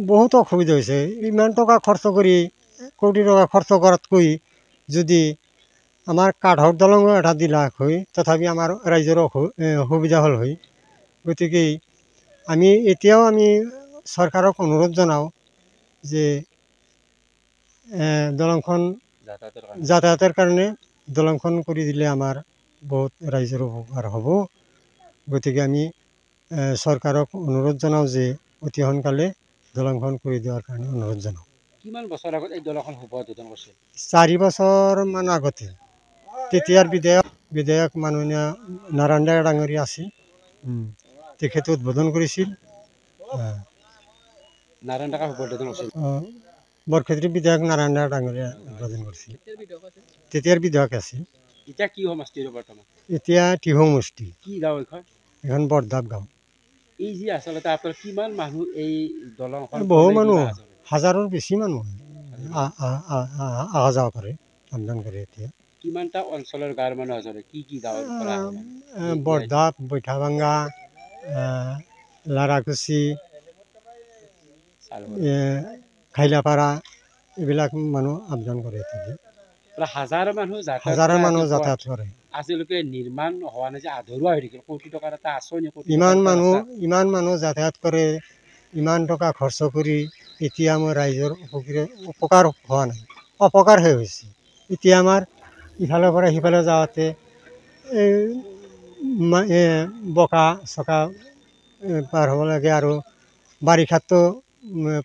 বহুত অসুবিধা হৈছে ইমান টকা খৰচ কৰি কোটি টকা খৰচ কৰাতকৈ যদি আমাৰ কাঠৰ দলং এটা দিলা হয় তথাপি আমাৰ ৰাইজৰ সুবিধা হ'ল হয় গতিকে এতিয়াও আমি চৰকাৰক অনুৰোধ জনাওঁ যে দলংখন যাতায়াতৰ কাৰণে দলংখন কৰি দিলে আমাৰ বহুত ৰাইজৰ উপকাৰ হ'ব গতিকে আমি চৰকাৰক অনুৰোধ জনাওঁ যে অতি সোনকালে দলংখন কৰি দিয়াৰ কাৰণে অনুৰোধ জনাওঁ। কিমান বছৰ আগত এই দলংখন উদ্বোধন কৰিছিল? 4 বছৰমান আগতে তেতিয়াৰ বিধায়ক মাননীয় নাৰায়ণ ডেকা ডাঙৰীয়া আছিল তেখেতে উদ্বোধন কৰিছিল। নাৰায়ণ ডেকা উদ্বোধন কৰিছিল। বৰক্ষেত্ৰীৰ বিধায়ক নাৰায়ণ ডেকা ডাঙৰীয়া উদ্বোধন কৰিছিল। তেতিয়াৰ বিধায়ক আছিল। এতিয়া কি সমষ্টি বৰ্তমান? এতিয়া টিহু সমষ্টি। কি গাঁও এইখন? এখন বৰদাপ গাঁও। এই যে আচলতে আপোনাৰ কিমান মানুহ এই দলংখন? বহু মানুহ, হাজাৰৰ বেছি মানুহ অহা যোৱা কৰে, আমদান কৰে। এতিয়া কিমানটা অঞ্চলৰ গাঁৱৰ মানুহ আছে? কি কি গাঁৱৰ পৰা? বৰদাপ, বৈঠাভাঙ্গা, লাৰাকুচি, খাইলাপাৰা এইবিলাক মানুহ আমদান কৰে। হাজাৰো মানুহ যাতায়াত কৰে। আজিলৈকে নিৰ্মাণ হোৱা নাই যে আধৰুৱা হৈ থাকিল। কোটি টকাৰ এটা আঁচনি ইমান মানুহ যাতায়াত কৰে, ইমান টকা খৰচ কৰি এতিয়া আমাৰ ৰাইজৰ উপকাৰ হোৱা নাই, অপকাৰহে হৈছে। এতিয়া আমাৰ ইফালৰ পৰা সিফালে যাওঁতে বোকা চকা পাৰ হ'ব লাগে আৰু বাৰিষাতো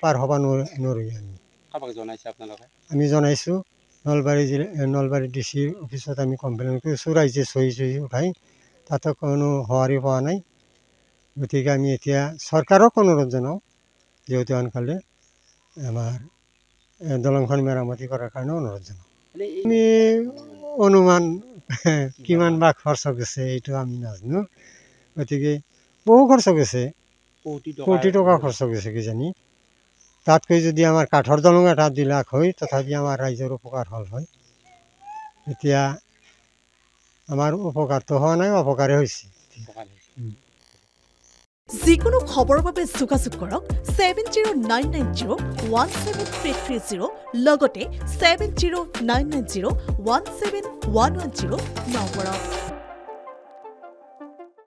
পাৰ হ'ব নোৱাৰি। আমি জনাইছোঁ নলবাৰী DC অফিচত আমি কমপ্লেইন কৰিছোঁ, ৰাইজে চহী উঠাই তাতে কোনো সঁহাৰি পোৱা নাই। গতিকে আমি এতিয়া চৰকাৰক অনুৰোধ জনাওঁ যে অতি সোনকালে আমাৰ দলংখন মেৰামতি কৰাৰ কাৰণে অনুৰোধ জনাওঁ। আমি অনুমান কিমান বা খৰচ গৈছে এইটো আমি নাজানো। গতিকে বহু খৰচ গৈছে, কোটি টকা খৰচ গৈছে কিজানি। তাতকৈ যদি আমাৰ কাঠৰ দলং এটা দিলা হয় তথাপি আমাৰ ৰাইজৰ উপকাৰ হ'ল হয়। এতিয়া আমাৰ উপকাৰটো হোৱা নাই, অপকাৰে হৈছে। যিকোনো খবৰৰ বাবে যোগাযোগ কৰক 7099017330 লগতে 7099017110 নম্বৰত।